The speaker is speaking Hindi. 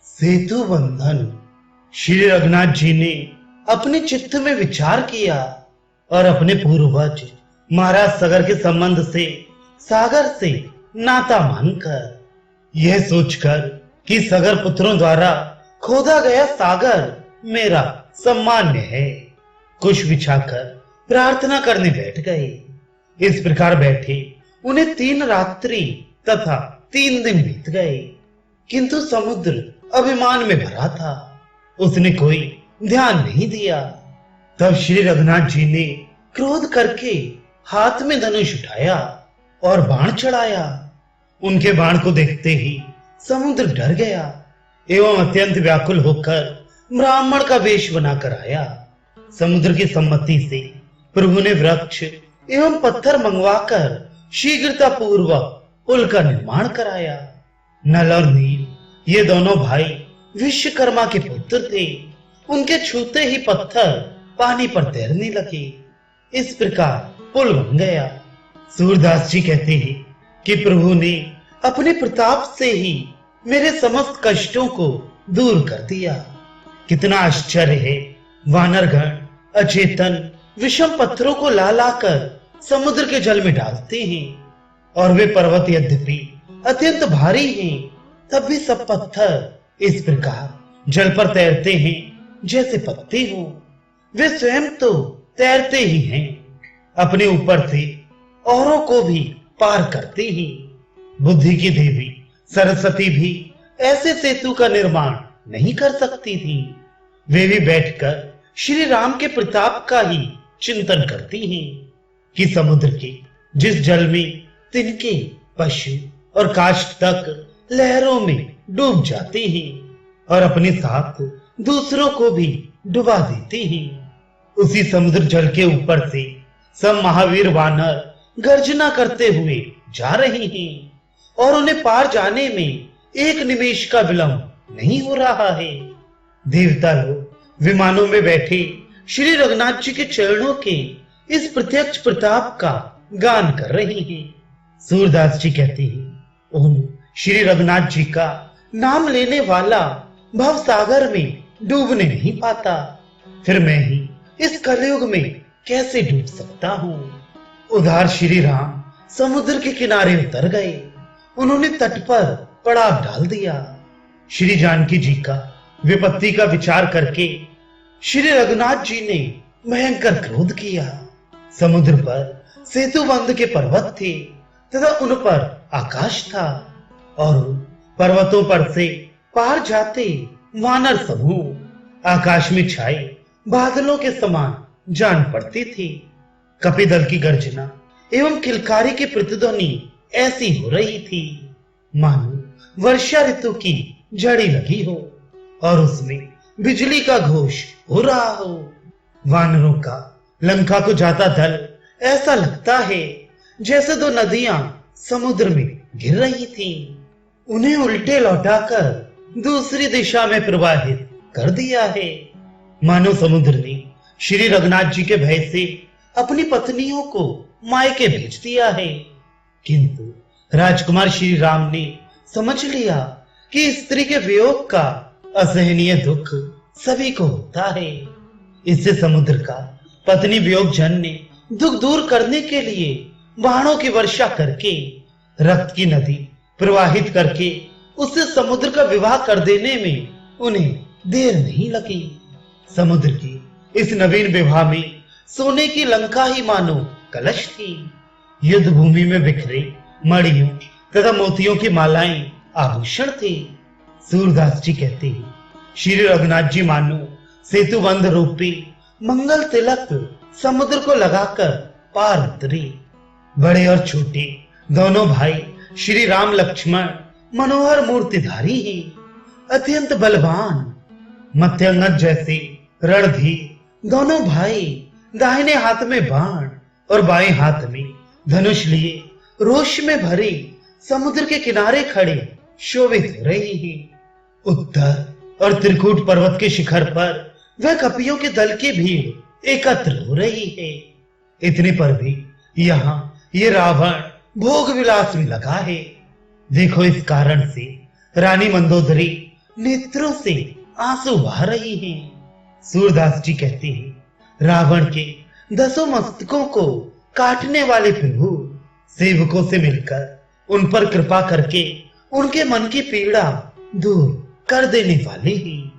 सेतु बंधन। श्री रघुनाथ जी ने अपने चित्त में विचार किया और अपने पूर्वज महाराज सगर के संबंध से सागर से नाता मानकर यह सोचकर कि सगर पुत्रों द्वारा खोदा गया सागर मेरा सम्मान्य है, कुश बिछाकर प्रार्थना करने बैठ गए। इस प्रकार बैठे उन्हें 3 रात्रि तथा 3 दिन बीत गए, किंतु समुद्र अभिमान में भरा था, उसने कोई ध्यान नहीं दिया। तब श्री रघुनाथ जी ने क्रोध करके हाथ में धनुष उठाया और बाण चढ़ाया। उनके बाण को देखते ही समुद्र डर गया एवं अत्यंत व्याकुल होकर ब्राह्मण का वेश बनाकर आया। समुद्र की सम्मति से प्रभु ने वृक्ष एवं पत्थर मंगवाकर शीघ्रता पूर्वक पुल का निर्माण कराया। नल और नील ये दोनों भाई विश्वकर्मा के पुत्र थे। उनके छूते ही पत्थर पानी पर तैरने लगे। इस प्रकार पुल बन गया। सूरदास जी कहते हैं कि प्रभु ने अपने प्रताप से ही मेरे समस्त कष्टों को दूर कर दिया। कितना आश्चर्य है, वानरगण अचेतन विषम पत्थरों को ला लाकर समुद्र के जल में डालते हैं और वे पर्वत यद्यपि अत्यंत भारी हैं, तब भी सब पत्थर इस प्रकार जल पर तैरते हैं जैसे पत्ते हो। वे स्वयं तो तैरते ही हैं, अपने ऊपर से औरों को भी पार करते ही। बुद्धि की देवी सरस्वती भी ऐसे सेतु का निर्माण नहीं कर सकती थी। वे भी बैठकर श्री राम के प्रताप का ही चिंतन करती हैं कि समुद्र के जिस जल में तिनके पशु और काष्ठ तक लहरों में डूब जाते हैं और अपने साथ दूसरों को भी डुबा देते हैं, उसी समुद्र जल के ऊपर से सब महावीर वानर गर्जना करते हुए जा रहे हैं और उन्हें पार जाने में एक निमेष का विलंब नहीं हो रहा है। देवता लोग विमानों में बैठे श्री रघुनाथ जी के चरणों के इस प्रत्यक्ष प्रताप का गान कर रहे हैं। सूरदास जी कहते हैं, उन श्री रघुनाथ जी का नाम लेने वाला भव सागर में डूबने नहीं पाता, फिर मैं ही इस कलयुग में कैसे डूब सकता हूँ। उधार श्री राम समुद्र के किनारे उतर गए। उन्होंने तट पर पड़ाव डाल दिया। श्री जानकी जी का विपत्ति का विचार करके श्री रघुनाथ जी ने भयंकर क्रोध किया। समुद्र पर सेतु बंध के पर्वत थे तथा उन पर आकाश था और पर्वतों पर से पार जाते वानर समूह आकाश में छाए बादलों के समान जान पड़ती थी। कपिदल की गर्जना एवं किलकारी की प्रतिध्वनि ऐसी हो रही थी मानो वर्षा ऋतु की झड़ी लगी हो और उसमें बिजली का घोष हो रहा हो। वानरों का लंका को जाता दल ऐसा लगता है जैसे 2 नदियां समुद्र में गिर रही थी। उन्हें उल्टे लौटाकर दूसरी दिशा में प्रवाहित कर दिया है, मानो समुद्र ने श्री रघुनाथ जी के भय से अपनी पत्नियों को मायके भेज दिया है। किंतु राजकुमार श्री राम ने समझ लिया कि स्त्री के वियोग का असहनीय दुख सभी को होता है। इससे समुद्र का पत्नी वियोग जन ने दुख दूर करने के लिए बाणों की वर्षा करके रक्त की नदी प्रवाहित करके उससे समुद्र का विवाह कर देने में उन्हें देर नहीं लगी। समुद्र की इस नवीन विवाह में सोने की लंका ही मानो कलश थी। युद्ध भूमि में बिखरे मणियों तथा मोतियों की मालाएं आभूषण थे। सूरदास जी कहते हैं, श्री रघुनाथ जी मानो सेतु बंध रूपी मंगल तिलक समुद्र को लगाकर पार उतरे। बड़े और छोटे दोनों भाई श्री राम लक्ष्मण मनोहर मूर्तिधारी ही अत्यंत बलवान मत्यंगद जैसे रणधीर दोनों भाई दाहिने हाथ में बाण और बाएं हाथ में धनुष लिए रोष में भरे समुद्र के किनारे खड़े शोभित हो रहे हैं। उत्तर और त्रिकूट पर्वत के शिखर पर वह कपियों के दल की भीड़ एकत्र हो रही है। इतने पर भी यहाँ ये रावण भोग विलास में लगा है। देखो, इस कारण से रानी मंदोदरी नेत्रों से आंसू बहा रही हैं। सूरदास जी कहते हैं, रावण के 10 मस्तकों को काटने वाले प्रभु सेवकों से मिलकर उन पर कृपा करके उनके मन की पीड़ा दूर कर देने वाले हैं।